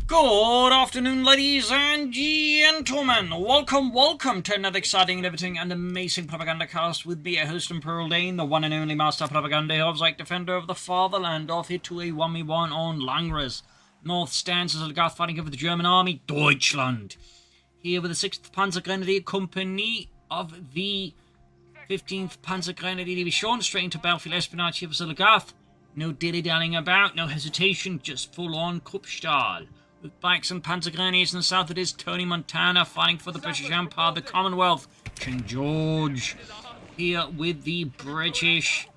Good afternoon, ladies and gentlemen. Welcome to another exciting, riveting, and amazing Propagandacast with me, a host and Pearl Dane, the one and only master of propaganda, Oziligath, defender of the fatherland, off here to a 1v1 on Langres. North stands Oziligath fighting over the German army, Deutschland. Here with the 6th Panzergrenadier Company of the 15th Panzergrenadier Division, straight into battlefield espionage here for Oziligath. No dilly-dallying about, no hesitation, just full-on Kupstahl. With bikes and Panzergrenadiers in the south, it is Tonimontana fighting for the British Empire, the Commonwealth, King George. Here with the British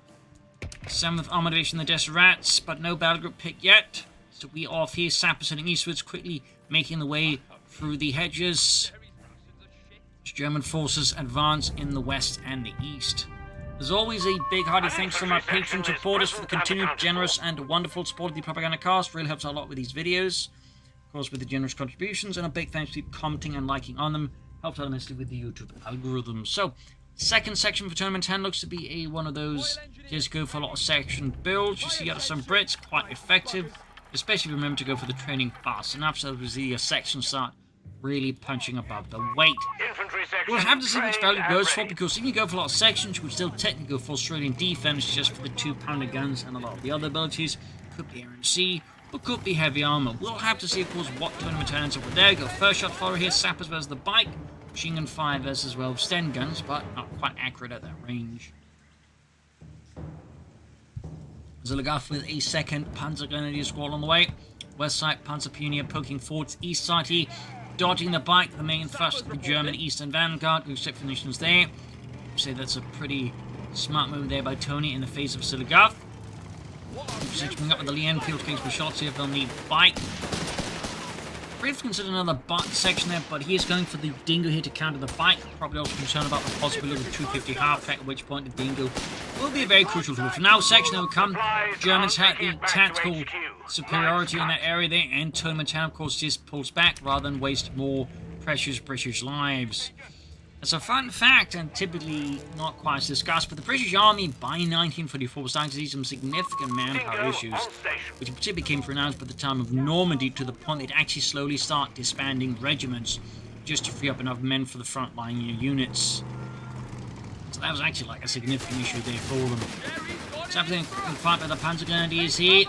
7th Armored Division, the Desirats, but no battle group pick yet. So we are off here, sappers heading eastwards, quickly making the way through the hedges. German forces advance in the west and the east. As always, a big hearty thanks to my patron supporters for the continued generous and wonderful support of the Propagandacast. Really helps out a lot with these videos. Of course, with the generous contributions, and a big thanks to keep commenting and liking on them. Helps out immensely with the YouTube algorithm. So, second section for Tournament 10 looks to be one of those just go for a lot of section builds. You see out of some Brits, quite effective, especially if you remember to go for the training fast enough so that the sections start really punching above the weight. We'll have to see which value goes for, because if you go for a lot of sections, you would still technically go for Australian defense just for the 2-pounder guns and a lot of the other abilities. Could be air and sea, or could be heavy armor. We'll have to see, of course, what Tonimontana over there. Go first shot follower here, sappers versus the bike, machine gun fire versus, well, Sten guns, but not quite accurate at that range. Oziligath with a 2nd Panzergrenadier squad on the way. West side Panzer Pioneer poking forwards, east side here, dodging the bike, the main thrust of the German Eastern Vanguard. Good step positions there. I'd say that's a pretty smart move there by Tony in the face of Oziligath. Coming up with the Lee Enfield case for shots here if they'll need bike. Brief consider another section there, but he is going for the Dingo here to counter the bike. Probably also concerned about the possibility of 250 half track, at which point the Dingo will be a very crucial tool. For now, section will come. Germans had the tactical superiority in that area there, and Tonimontana, of course, just pulls back rather than waste more precious British lives. As a fun fact, and typically not quite as discussed, but the British Army by 1944 was starting to see some significant manpower issues, which particularly became pronounced by the time of Normandy, to the point they'd actually slowly start disbanding regiments just to free up enough men for the frontline units. So that was actually like a significant issue there for them. So everything fight by the Panzergrenadiers here.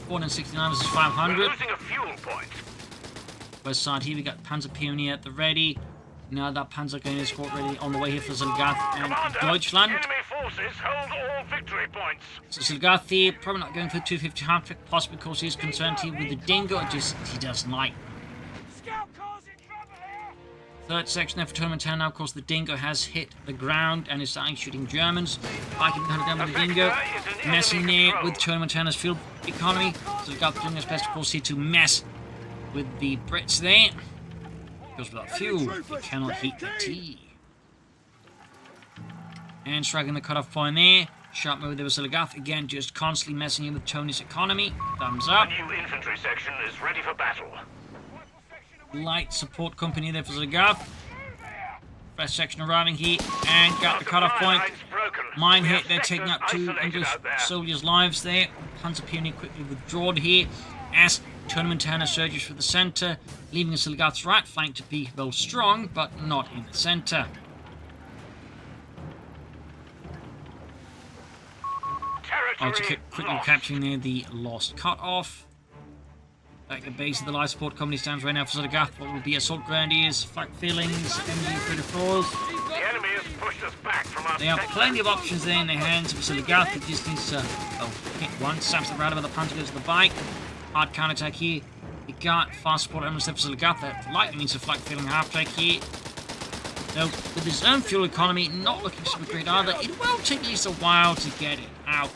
469 versus 500. West side here, we got Panzer Pioneer at the ready. Now that Panzergrenadier squad ready on the way here for Oziligath and Deutschland. So Oziligath here, probably not going for 250 half track, possibly because he's concerned here with the Dingo. He doesn't like. Third section there for Tonimontana. Now, of course, the Dingo has hit the ground and is starting shooting Germans. Viking hunted down with the Dingo. Messing there with Tonimontana's field economy. Oziligath doing his best, of course, here to mess with the Brits there. Because without fuel, you cannot heat the tea. And striking the cutoff point there. Sharp move there with Oziligath. Again, just constantly messing in with Tony's economy. Thumbs up. The new infantry section is ready for battle. Light support company there for Oziligath. First section arriving here and got the cutoff point. Mine hit, they're taking up 2 English soldiers' lives there. Panzer Pioneer quickly withdrawn here as Tonimontana surges for the centre, leaving Oziligath's right flank to be well strong, but not in the centre. Quickly capturing there the lost cut-off. At the base of the life support company stands right now for Oziligath. What will be assault grenadiers, flak fillings, MG-34s. The enemy has pushed us back from our. They have plenty of options there in their hands for Oziligath. It just needs to hit one, saps the right of the Panzer, goes to the bike. Hard counter-attack here. You got fast support elements there for Oziligath. That likely means a flak filling half-track here. Though, with his own fuel economy not looking super great either, it will take at least a while to get it out.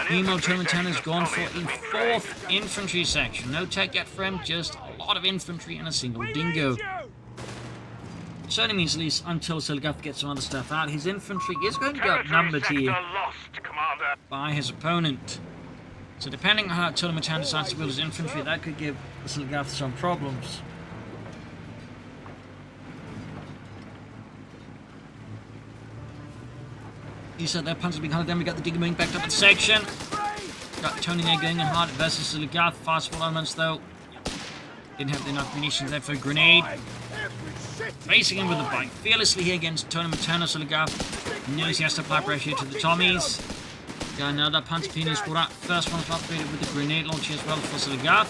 Meanwhile, Tonimontana's gone for a 4th infantry section. No tech yet for him, just a lot of infantry and a single Dingo. Certainly means at least until Oziligath gets some other stuff out, his infantry is going to be outnumbered here by his opponent. So depending on how Tonimontana decides to build his infantry, that could give Oziligath some problems. You said that Panzer being hunted down, we got the Dingo moving back up in section. Got Tony there going in hard versus Oziligath. Fast fall elements though. Didn't have enough munitions there for a grenade. Facing him with a bike fearlessly here against Tonimontana. Oziligath knows he has to apply pressure to the Tommies. Got another Panzer Pioneer squad out. First one's upgraded with the grenade launcher as well for Oziligath.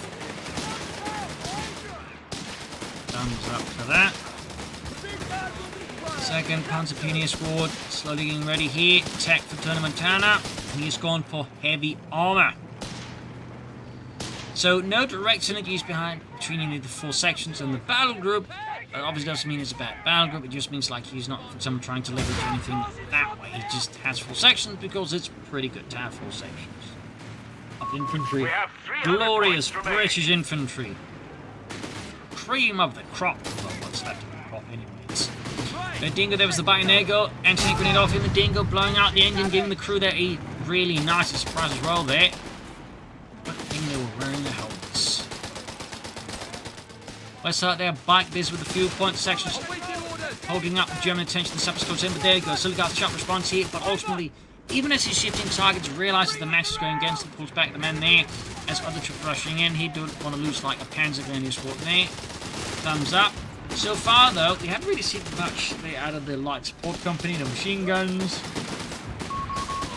Thumbs up for that. Second Panzer Pioneer squad slowly getting ready here. Tech for Tonimontana. And he's gone for heavy armor. So no direct synergies between the four sections and the battle group. That obviously doesn't mean it's a bad battle group. It just means like he's not someone trying to leverage anything that way. He just has four sections because it's pretty good to have four sections of infantry. Glorious British infantry. Cream of the crop. Well, what's left of the crop anyways. The Dingo, there was the Bionego. Anti-grenade off in the Dingo, blowing out the engine, giving the crew there a really nice surprise as well there. But I think they were wearing the helmets. Let's start there, bike this with the fuel point sections. Holding up the German attention, the Separatists goes in, but there you go. Oziligath's sharp response here, but ultimately, even as he's shifting targets, realizes the match is going against him, pulls back the men there. As other troops rushing in, he don't want to lose like a Panzer Grenadier squad there. Thumbs up. So far, though, we haven't really seen much out of the light support company, the machine guns.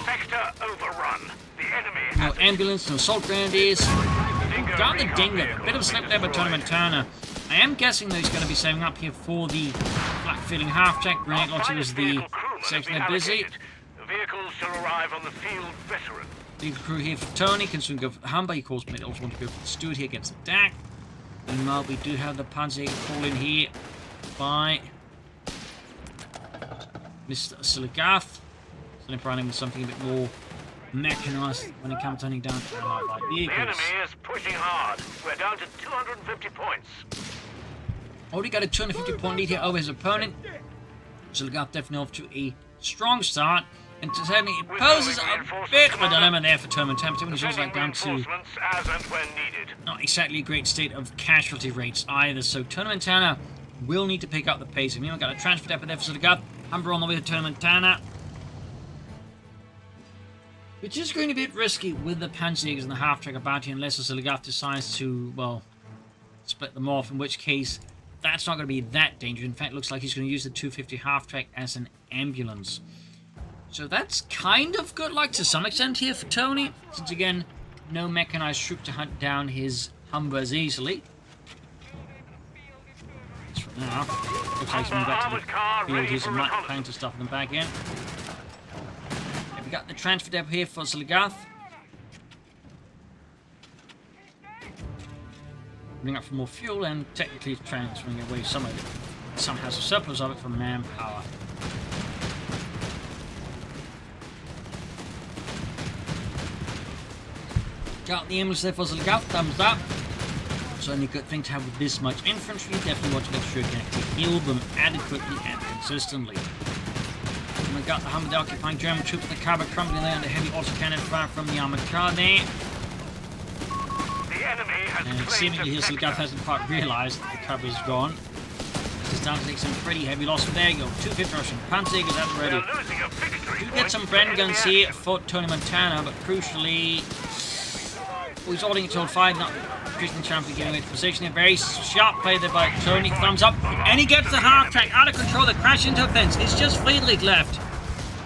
Sector overrun. The enemy No ambulance, no assault grenadiers. Got the Dingo. A bit of a slip there by Tonimontana. I am guessing that he's going to be saving up here for the black-filling half-track. Grenade launcher is the section they're busy. The vehicles shall arrive on the field veteran. Leave the crew here for Tony. Can soon go for the Humber. He calls me. Also want to go for the Steward here against the DAK. Meanwhile, we do have the Panzer call in here by Mr. Oziligath. So they're running with something a bit more mechanized when it comes to hunting down allied light The vehicles. enemy is pushing hard. We're down to 250 points. Already got a 250 point lead here over his opponent. Oziligath definitely off to a strong start. And certainly it poses a bit of a dilemma there for Tonimontana when he's also like down to as and when needed. not exactly a great state of casualty rates either. So Tonimontana will need to pick up the pace. We've got a transfer depot there for Oziligath. Humber on the way to Tonimontana. Which is going to be a bit risky with the Panzerjägers and the half-track bounty unless Oziligath decides to, well, split them off, in which case that's not going to be that dangerous. In fact, it looks like he's going to use the 250 half-track as an ambulance. So that's kind of good luck to some extent here for Tony, since again, no mechanized troop to hunt down his Humber as easily. That's for now. Looks like he's going back to the field. Here's some light planks to stuff them back in. We got the transfer depot here for Oziligath. Bring up for more fuel and technically transferring away some of it. Some has a surplus of it from manpower. Got the ambulance there for Oziligath, thumbs up. Certainly a good thing to have with this much infantry. Definitely want to make sure you can actually heal them adequately and consistently. And we got the Humber occupying German troops, the cover crumbling there, and the heavy autocannon fire from the armored car there. The enemy has And seemingly here Oziligath hasn't quite realised that the cover is gone. He's down to take some pretty heavy loss. But there you go, 250 Russian Panzerjägers at the ready. Do get some Bren guns here for Tonimontana, but crucially, he's holding it till 5, not Christian Champion getting into position. A very sharp play there by Tony. Thumbs up. And he gets the half-track out of control. They crash into a fence. It's just Friedrich left.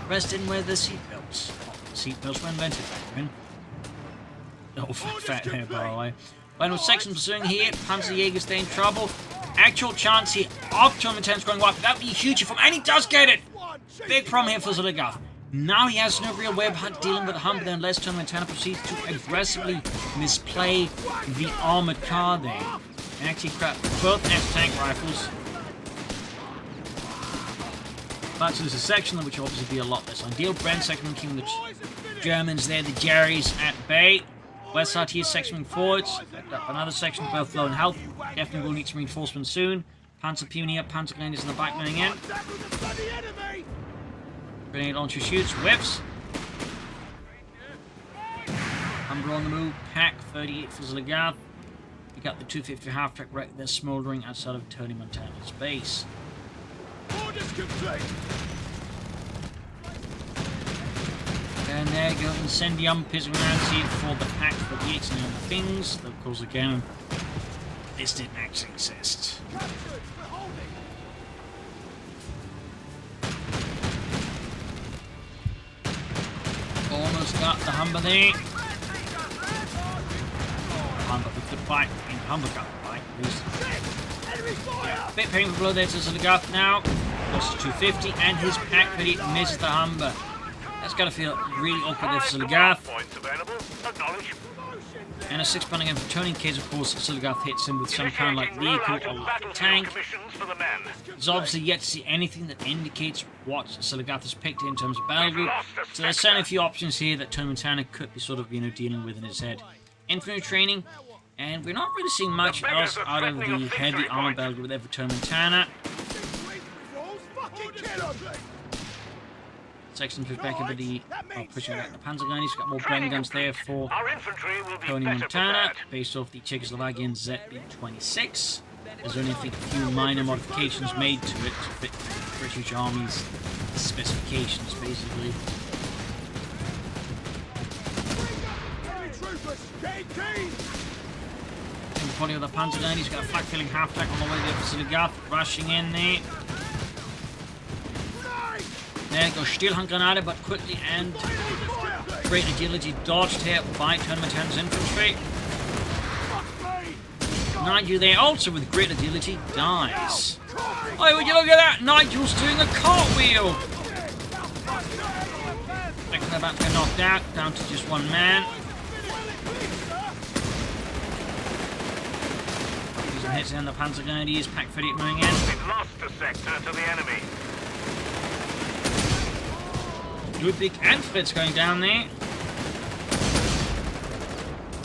Rest in with the seatbelts. Seatbelts were invented back then. Oh, fat hair, by the way. Final section pursuing here. Panzerjäger stay in trouble. Actual chance here of Tonimontana's going wide. That would be huge if and he does get it. Big problem here for Oziligath. Now he has no real way of dealing with the Humber there unless Tonimontana proceeds to aggressively misplay the armored car there. And actually crap both anti-tank rifles. But there's a section which will obviously be a lot less ideal. Bren second keeping the Germans there, the Jerrys at bay. West side here sectioning forwards. Another section, both low in health. Definitely will need some reinforcements soon. Panzer Pioneer, Panzer Grenadiers in the back running in. Grenade launcher shoots, whips. Humber on the move, pack 38 for Oziligath. You got the 250 half-track wreck there smouldering outside of Tonimontana's base. And there you go, Incendium, pizzing around, see it for the pack for the 18 other things. Though, of course, again, this didn't actually exist. Almost got the Humber there. Humber with the fight. I mean, Humber got the fight, at least. Yeah, bit painful blow there to Oziligath now. Goes to 250, and his pack pretty misses the Humber. That's got to feel really awkward there for Oziligath. And a 6 pound again for Tony in case, of course, Oziligath hits him with some kind of like vehicle or like tank. There's obviously yet to see anything that indicates what Oziligath has picked in terms of battle group. So there's certainly a few options here that Tonimontana could be sort of, you know, dealing with in his head. Infantry training, and we're not really seeing much else out of the heavy armor battle group there for Tonimontana. Section pushed back into the pushing back the panzer gun. He's got more Bren guns there for Tonimontana, based off the Czechoslovakian ZB-26. There's only a few minor modifications made to it to fit the British Army's specifications, basically. In the body of the panzer gun, he's got a flak-filling half-track on the way there for Oziligath, rushing in there. There goes Stielhandgranate, but quickly and great agility dodged here by Tonimontana's infantry. Nigel there also with great agility dies. Oh, would you look at that? Nigel's doing a cartwheel. They're about to get knocked out, down to just one man. Some hits in the panzer grenadiers, pack 38 moving in. We've lost a sector to the enemy. Ludwig and Fritz going down there.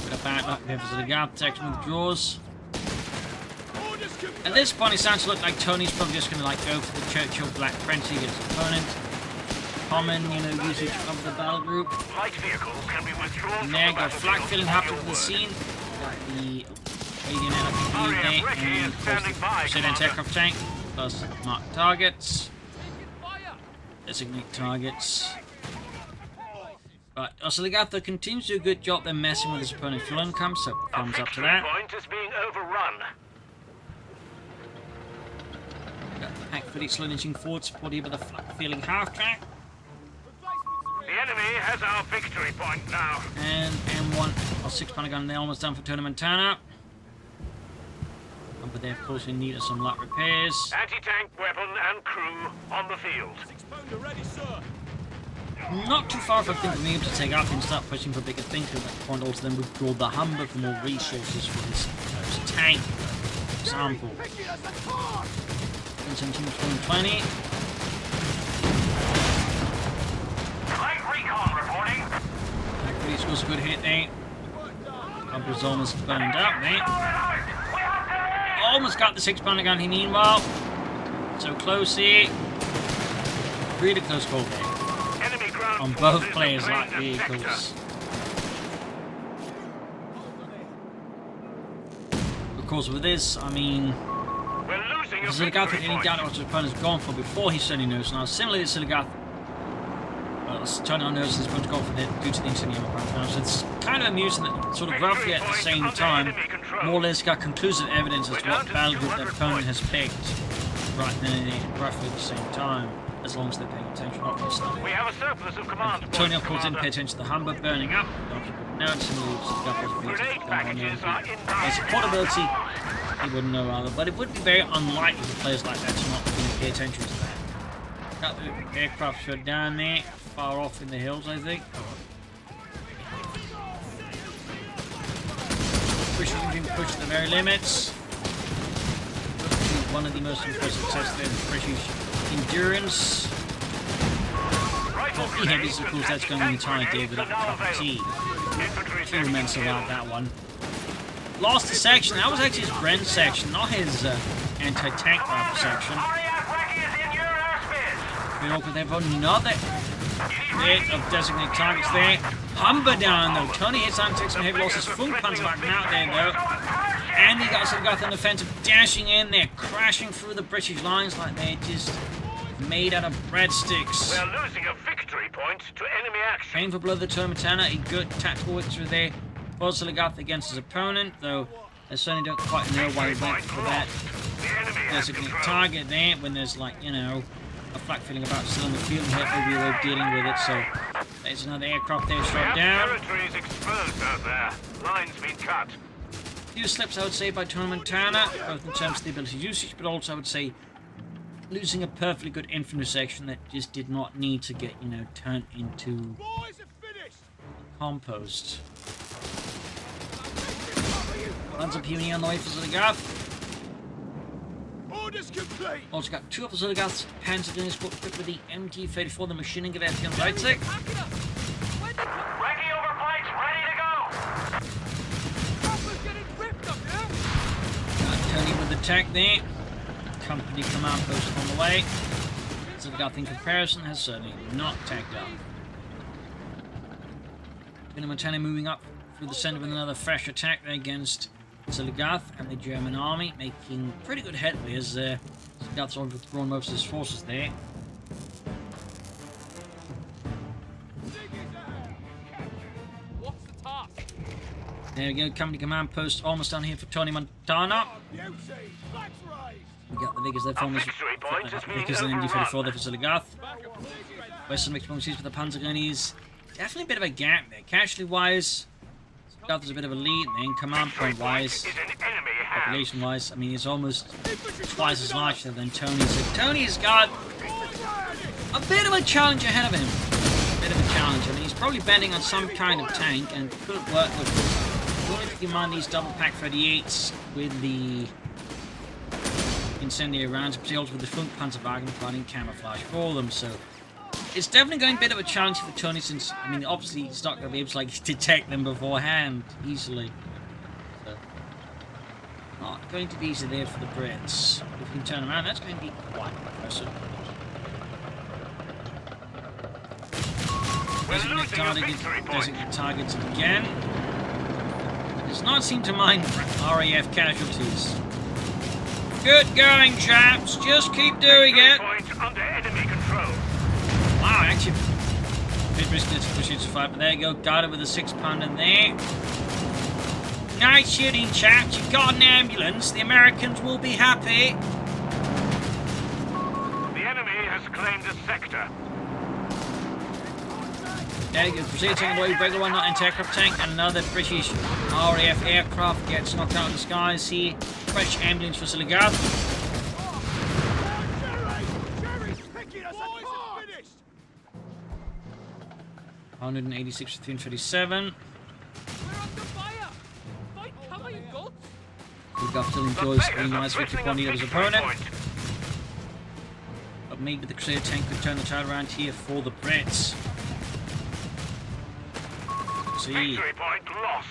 Bit of bad luck there for Oziligath, section withdraws. At this point, it starts to look like Tony's probably just going to like go for the Churchill Black Prince against his opponent. Common, you know, usage of the battle group. Light vehicles can be withdrawn. And there go, flak filling happening to the scene. Got the Canadian LFP there, and of course the Crusader aircraft tank. Plus mark targets. Designate targets. But Oziligath continues to do a good job then messing with his opponent's fuel income, so thumbs up to that. Point is being overrun. Got the pack for slowly inching forward, supported by the feeling half track. The enemy has our victory point now. And M1 or 6 pounder gun there, almost done for Tonimontana. But they of course in need of some light repairs. Anti-tank weapon and crew on the field. 6 pounder ready, sir. Not too far if I think from being able to take up and start pushing for bigger things at that point. Also then withdraw the Humber for more resources for his tank, for example. 17-20. Light recon reporting. Actually scores a good hit there. Humber's almost burned up there. Almost got the 6 pounder gun here meanwhile. So close here. Really close call there. On both players' light vehicles. Of course, with this, I mean, Oziligath had any doubt what his opponent's gone for before he certainly knows. Now, similarly to Oziligath, well, Tony knows his opponent's gone for it due to the incendium approach. Now, so it's kind of amusing that sort of roughly at the same time, more or less got conclusive evidence as to what battle group their opponent has picked right then roughly at the same time. As long as they're paying attention, obviously. We have a surplus of command. Tony, of course, didn't pay attention to the Humber burning up. Now it's similarly to Grenade packages are inbound. There's a portability he wouldn't know rather, but it would be very unlikely for players like that to not really pay attention to that. Got the aircraft shot down there, far off in the hills, I think. Pushing push to the very limits. One of the most impressive tests there in British endurance. Well, heavies, of course, that's going the entire day without a cup of tea. Few immense about that one. Lost a section. That was actually his Bren section, not his anti-tank rifle section. We open there for another hit of designated targets there. Humber down though. Tony hits on, takes some heavy losses. Full panzer back out there though. And he got Oziligath on the offensive, dashing in there, crashing through the British lines like they're just made out of breadsticks. We're losing a victory victory point to enemy action. Aim for blow the Tonimontana, a good tactical victory there for Oziligath against his opponent, though I certainly don't quite know why he went for that. There's a target there when there's, like, you know, a flak feeling about still in the field and hopefully we were dealing with it, so there's another aircraft there shot down. Territory is exposed out there. Lines been cut. Few slips, I would say, by Tonimontana, both in terms of the ability usage, but also I would say losing a perfectly good infantry section that just did not need to get, you know, turned into compost. Lands up puny on the way for Oziligath. Orders complete. Also got two of Oziligath's panzer units equipped with the MG-34, the machining gun on the right side. Wrecking over plates, ready to go. Tony with the tech there. Company command post on the way. Oziligath in comparison has certainly not tagged up. Tonimontana moving up through the center with another fresh attack there against Oziligath and the German army, making pretty good headway as Oziligath's overthrown most of his forces there. What's the task? There we go, company command post almost down here for Tonimontana. We got the Vickers there for Vickers and MG-34 there for Oziligath. Western mixed bonuses for the Panzer Gunnies. Definitely a bit of a gap there. Casualty wise, Oziligath is a bit of a lead, and then command point wise, population wise, I mean, it's almost twice as large than Tony. So Tony's got a bit of a challenge ahead of him. A bit of a challenge. I mean, he's probably betting on some kind of tank and could work with, if you mind these double pack 38s with the incendiary rounds, particularly with the front Panzerwagen providing camouflage for them. So it's definitely going to be a bit of a challenge for Tony, since, I mean, obviously he's not going to be able to, like, detect them beforehand easily. So, not going to be easy there for the Brits. If we can turn around, that's going to be quite impressive. Designate targets again. Does not seem to mind RAF casualties. Good going, chaps. Just keep doing it. Under enemy control. Wow, actually, bit risky to push it to fight, but there you go. Got it with a 6-pounder there. Nice shooting, chaps. You've got an ambulance. The Americans will be happy. The enemy has claimed a sector. There you go. Crusader tank on the way. Regular one, not anti-aircraft tank. And another British RAF aircraft gets knocked out of the skies here. Fresh ambulance for Oziligath. 186 to 337. Oziligath still enjoys a nice victory point of his opponent. But maybe the Crusader tank could turn the tide around here for the Brits. See,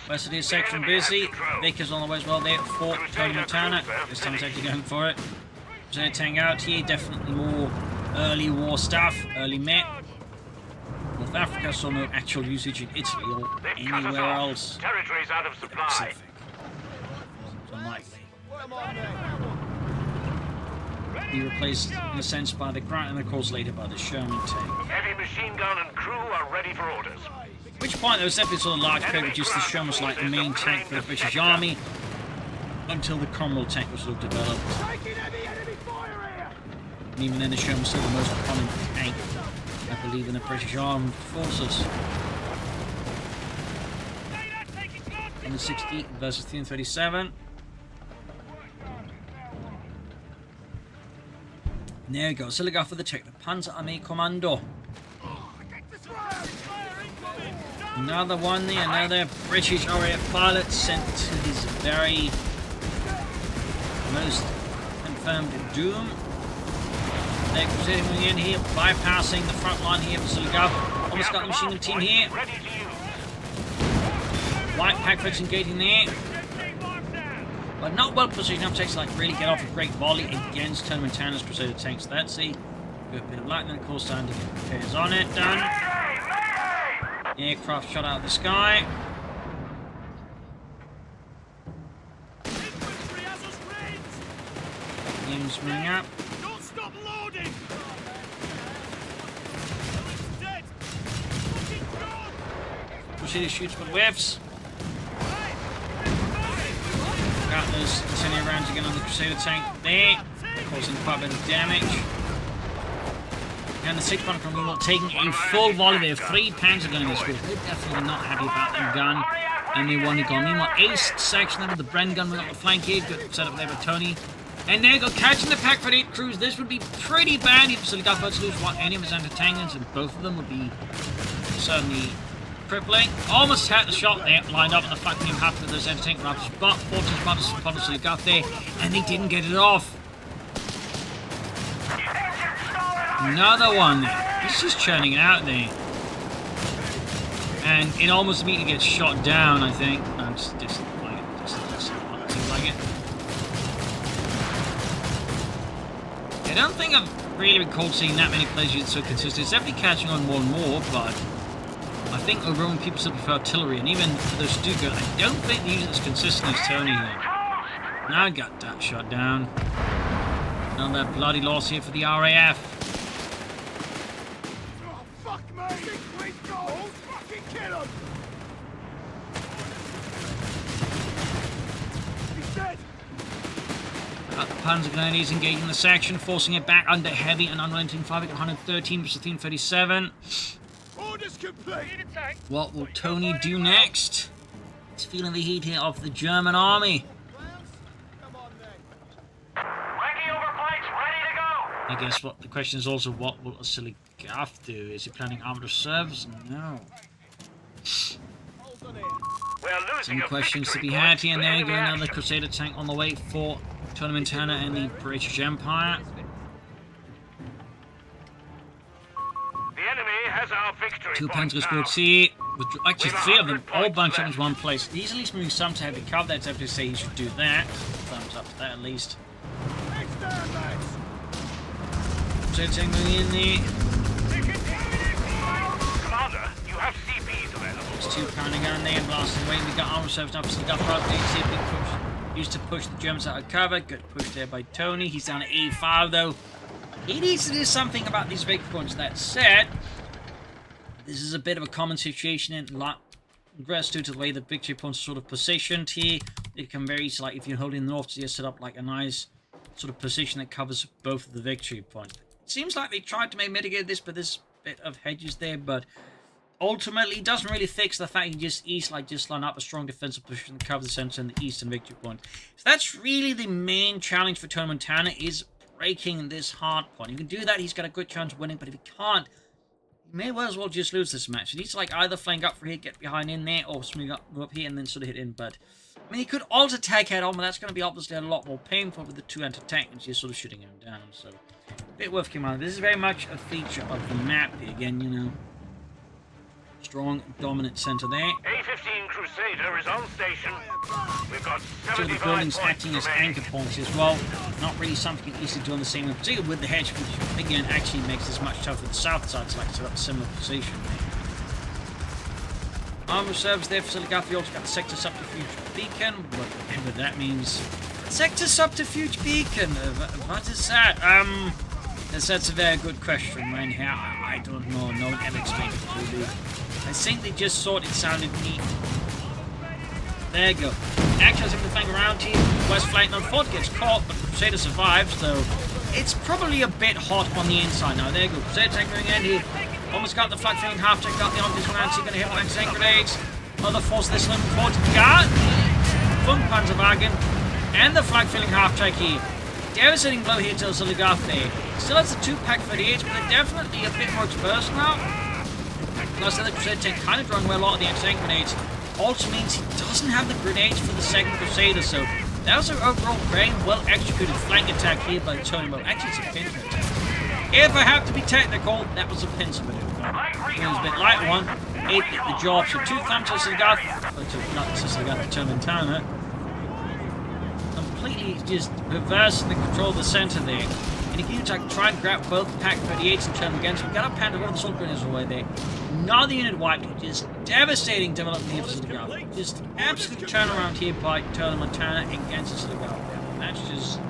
rest of his section busy. Vickers on the way as well there for Tonimontana. This time he's actually going for it. Crusader tank out here, definitely more early war stuff, early Met. North Africa saw no actual usage in Italy or anywhere else. Territory's out of supply. It's unlikely. Be replaced in a sense by the Grant and of course later by the Sherman tank. Heavy machine gun and crew are ready for orders. At which point there was definitely sort of large period just the Sherman was like the main tank for the British Army until the Cromwell tank was sort of developed. And even then the Sherman was still the most common tank, I believe, in the British Armed Forces. In the 60 versus 337. And there we go, Oziligath with the tech, the Panzer Armee Kommando. Another one there, another British RAF pilot sent to his very most confirmed doom. They're crusading in here, bypassing the front line here for Oziligath. Almost got the machine gun team here. White pack friends engaging there. But not well positioned enough to like really get off a great volley against Tonimontana's Crusader tanks. That's a good bit of lightning, of course, time to get repairs on it done. Aircraft shot out of the sky. Game's moving up. Don't stop loading. Crusader shoots but whiffs. Got those incendiary rounds again on the Crusader tank there, causing quite a bit of damage. And the 6-pounder from Armour taking a full volley there. 3 Panzer gun in this group. They're definitely not happy about their gun. And they want to go. Meanwhile, Ace section them with the Bren gun went up the flank here. Good setup there by Tony. And there you go, catching the Pack 48 crews. This would be pretty bad if Oziligath were to lose one any of his anti-tank, and both of them would be certainly crippling. Almost had the shot there, lined up, and the fact that you have with those anti-tank raptors, but 14 spotters upon Oziligath there, and they didn't get it off. Another one there. He's just churning it out there. And it almost immediately gets shot down, I think. No, just like it. Just seems like it. I don't think I've really recalled seeing that many players use it so consistent. It's definitely catching on more and more, but I think overall people still prefer artillery, and even for those do good, I don't think they use it as consistent as Tony here. Now I got that shot down. Another bloody loss here for the RAF. Oh, fuck me! Please go! Fucking kill him! He's dead! Got the Panzer Grenadiers engaging the section, forcing it back under heavy and unrelenting fire at 113 versus 37. Orders complete! What will Tony do next? He's feeling the heat here of the German army. I guess what the question is also, what will Oziligath do? Is he planning armed reserves? No. Some questions to be had here, and there you go, another Crusader tank on the way for Tonimontana and the British Empire. The enemy has our victory. 2 Panzer squads here, with actually 3 of them all bunched up in one place. He's at least moving some to heavy cover. That's definitely say he should do that. Thumbs up to that at least. Moving in there. Commander, you have CPs available. There's 2 pounding gun there, blasting away. We got armor service up to the Duff Rock. See a big push. Used to push the Germans out of cover. Good push there by Tony. He's down at E5 though. He needs to do something about these victory points. That said, this is a bit of a common situation in Langres due to the way the victory points are sort of positioned here. It can vary. So like if you're holding the north, so you set up like a nice sort of position that covers both of the victory points. Seems like they tried to mitigate this, but there's a bit of hedges there, but ultimately it doesn't really fix the fact you just line up a strong defensive position to cover the center and the eastern victory point. So that's really the main challenge for Tonimontana, is breaking this hard point. If he can do that, he's got a good chance of winning, but if he can't, he may well as well just lose this match. He needs to like either flank up for here, get behind in there, or swing up, move up here, and then sort of hit in, but I mean, he could alter tag head on, but that's going to be obviously a lot more painful with the 2 anti-tank, and just sort of shooting him down, so a bit worth keeping on. This is very much a feature of the map again, you know. Strong, dominant center there. A-15 Crusader is on station. We've got 75 Two of the buildings points acting as remaining. anchor points as well. Not really something you can easily do on the same way, particularly with the hedge, which again actually makes this much tougher. The south side to like set up a similar position there. Armor reserves there for Oziligath. We also got the Sector Subterfuge Beacon, whatever that means. Sector Subterfuge Beacon, what is that? That's a very good question, man. Here, I don't know. No one ever explained it really. I think they just thought it sounded neat. There you go. Actually, I was able to flank around here. West flank on foot gets caught, but Crusader survives, though. It's probably a bit hot on the inside now. There you go. Crusader tank going in here. Almost got the flag filling half check, got the optics around, so you're going to hit one tank grenades. Other force this limit forward. Got Funk Panzerwagen and the flag filling half check here. Devastating blow here to Oziligath there. Still has the 2 Pack 38s, but they're definitely a bit more dispersed now. Plus, the Crusader tank kind of drawing away a lot of the anti-tank grenades. Also means he doesn't have the grenades for the second Crusader, so that was an overall very well executed flank attack here by Tonimontana. Actually, it's a pincer attack. If I have to be technical, that was a pincer maneuver. It was a bit light one. It did the job. So 2 thumbs to Oziligath, not Oziligath, to Tonimontana. Completely just reversing the control of the center there. And he can try and grab both Pack 38s and turn them against him. Got a panda with the assault grenades away there. Another unit wiped. Just devastating development here for Oziligath. Just absolute turnaround here by Tonimontana against Oziligath. That's just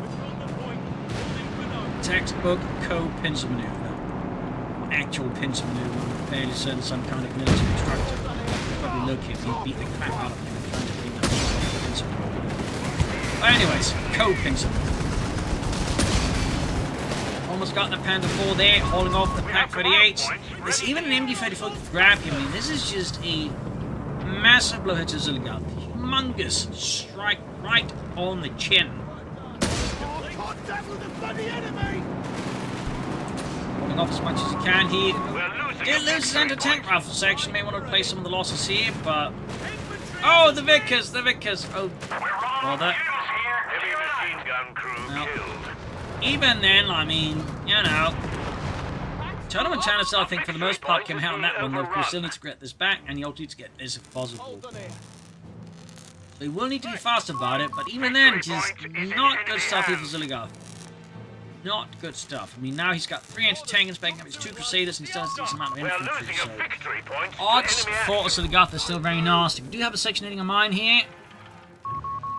textbook co-pincer maneuver. actual pincer maneuver. I'm fairly certain some kind of military instructor would probably look if he beat the crap out of him and trying to bring that pincer maneuver. But anyways, co-pincer. Almost got the Panther 4 there, holding off the Pack 38s. There's even an MD-34 could grab him. I mean, this is just a massive blow hit to Oziligath. Humongous strike right on the chin. Contact with the bloody enemy! Holding off as much as he can here. Did lose his anti-tank rifle section. May want to replace some of the losses here, but... Oh, the Vickers! The Vickers! Oh, bother. Heavy machine gun crew No. killed. Even then, I mean, you know... Tonimontana still, I think, for the most part, came out on that one, though. Of course, still need to get this back, and you'll need to get this if possible. Hold on here. So he will need to be fast about it, but even then, it is not good stuff here for Oziligath. Not good stuff. I mean, now he's got 3 anti-tankers backing up his 2 crusaders, and he still has a decent amount of We're infantry, losing so... a victory point. Odds Enemy for action. Oziligath are still very nasty. We do have a section hitting a mine here.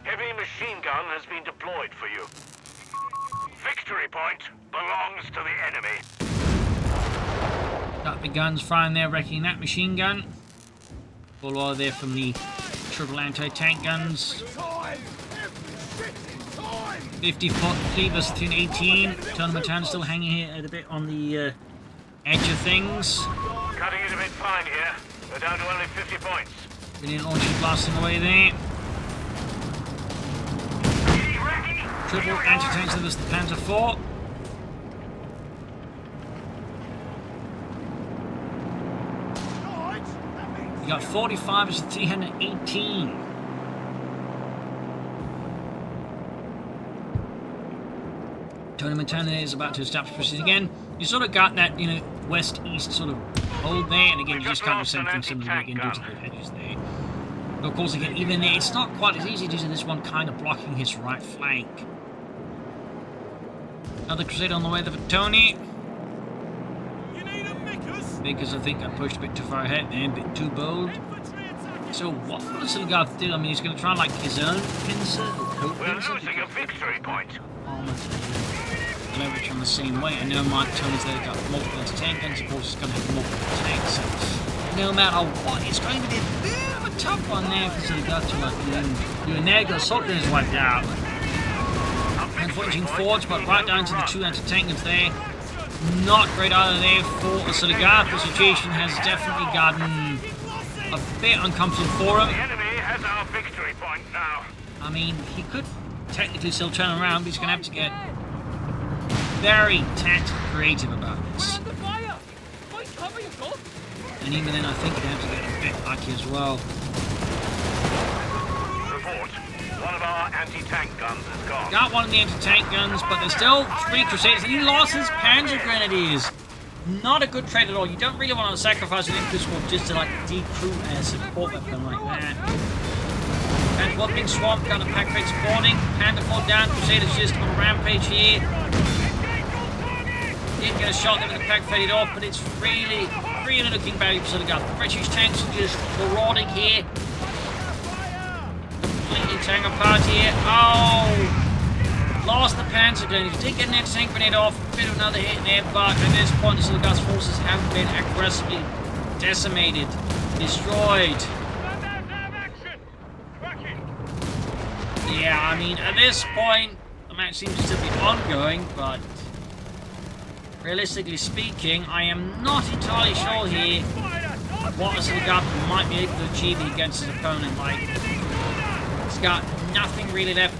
Heavy machine gun has been deployed for you. Victory point belongs to the enemy. Got the guns firing there, wrecking that machine gun. Full oil there from the triple anti-tank guns. Time! Shit, time! 50-foot fleet versus 18. Tonimontana still hanging here a bit on the edge of things. Cutting it a bit fine here. We're down to only 50 points. Brilliant launching blasting away there. Triple anti-tanks versus the Panther 4. Right, that means You got 45 versus 318. Tonimontana is about to establish position again. You sort of got that, you know, west-east sort of hold there, and again, you just can't do something similar again due to the hedges there. But of course, again, even there, it's not quite as easy due to this one kind of blocking his right flank. Another Crusader on the way there for Tony. you need a Mickers? Because I think I pushed a bit too far ahead there, a bit too bold. Infantry attacking! So what will Oziligath do? I mean, he's going to try like his own pincer or We're co-pincer. losing a victory point. Leverage on the same way. I know Mike Tony's there got multiple anti-tank guns, of course he's going to have multiple tanks, so no matter what, it's going to be a bit of a tough one there for Oziligath to like do a neg or assault gun is wiped out. Unfortunately forwards, but right down to the 2 anti-tank guns there. Not great either there for Oziligath. The situation has definitely gotten a bit uncomfortable for him. The enemy has our victory point now. I mean, he could technically still turn around, but he's going to have to get very tactical creative about this. Under fire! Wait, cover you got? And even then, I think he'd have to get a bit lucky as well. Report. One of our anti-tank guns is gone. Got one of the anti-tank guns, but there's still 3 Crusaders, and he lost his Panzer Grenadiers. Not a good trade at all. You don't really want to sacrifice an infantry squad just to like decrew a support weapon like that. And one big swamp, got a pack crate supporting. Panther 4 down, Crusaders just on a rampage here. Did get a shot there with the pack faded off, but it's really looking bad for Oziligath. The British tanks are just marauding here. Completely tank apart here. Oh! Lost the Panzer Grenadier. Did get an anti-tank grenade off. A bit of another hit there, but at this point, Oziligath's forces have been aggressively decimated, destroyed. Yeah, I mean, at this point, the match seems to still be ongoing, but realistically speaking, I am not entirely sure here what Oziligath might be able to achieve against his opponent. Like, he's got nothing really left.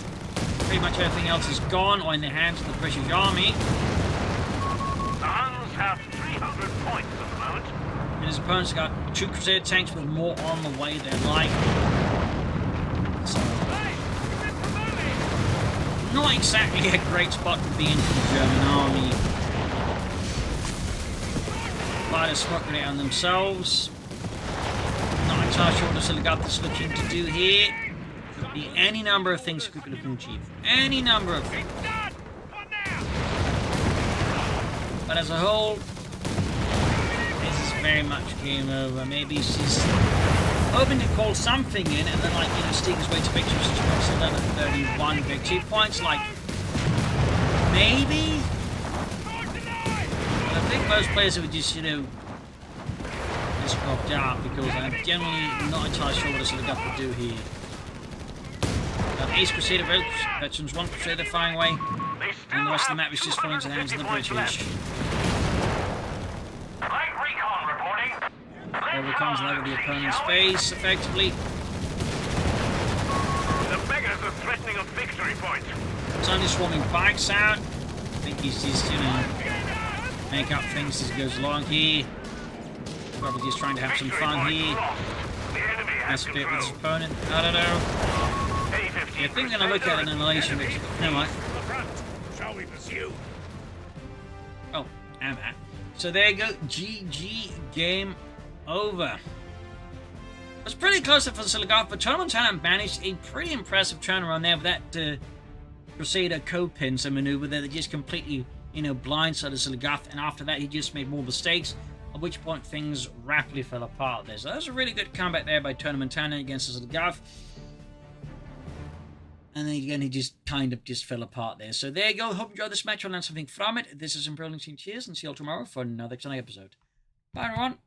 Pretty much everything else is gone or in the hands of the British Army. The Huns have 300 points at the moment. And his opponent's got 2 Crusader tanks with more on the way than like. So, not exactly a great spot to be in for the German army. Light a smoke grenade on themselves. Not entirely sure what Oziligath is looking to do here. Could be any number of things he could be looking to achieve. Any number of things. But as a whole, this is very much game over. Maybe he's just hoping to call something in and then, like, you know, sneak his way to victory situations. Another 31 victory points. Like, maybe? But at think most players would just, just dropped out because I'm generally not entirely sure what Oziligath would do here. Ace Crusader veterans, one Crusader firing away, and the rest of the map is just falling into the hands of the British. Light recon reporting. There becomes level the opponent's face, effectively. The beggars are threatening a victory point. Tony swarming bikes out. I think he's just, make up things as he goes along here. Probably just trying to have some fun here. Mess a bit with his opponent. I don't know. Yeah, I think I'm going to look at an annihilation victory. Never mind. Shall we pursue? Oh, and that. So there you go. GG, game over. It was pretty close for Oziligath, but Tonimontana managed a pretty impressive turnaround there with that Crusader co-pincer maneuver there that just completely, blindsided Oziligath, and after that he just made more mistakes, at which point things rapidly fell apart there. So that was a really good combat there by Tonimontana against Oziligath. And then again, he just kind of fell apart there. So there you go. Hope you enjoyed this match. I'll learn something from it. This is Imperial Team. Cheers, and see you all tomorrow for another exciting episode. Bye, everyone.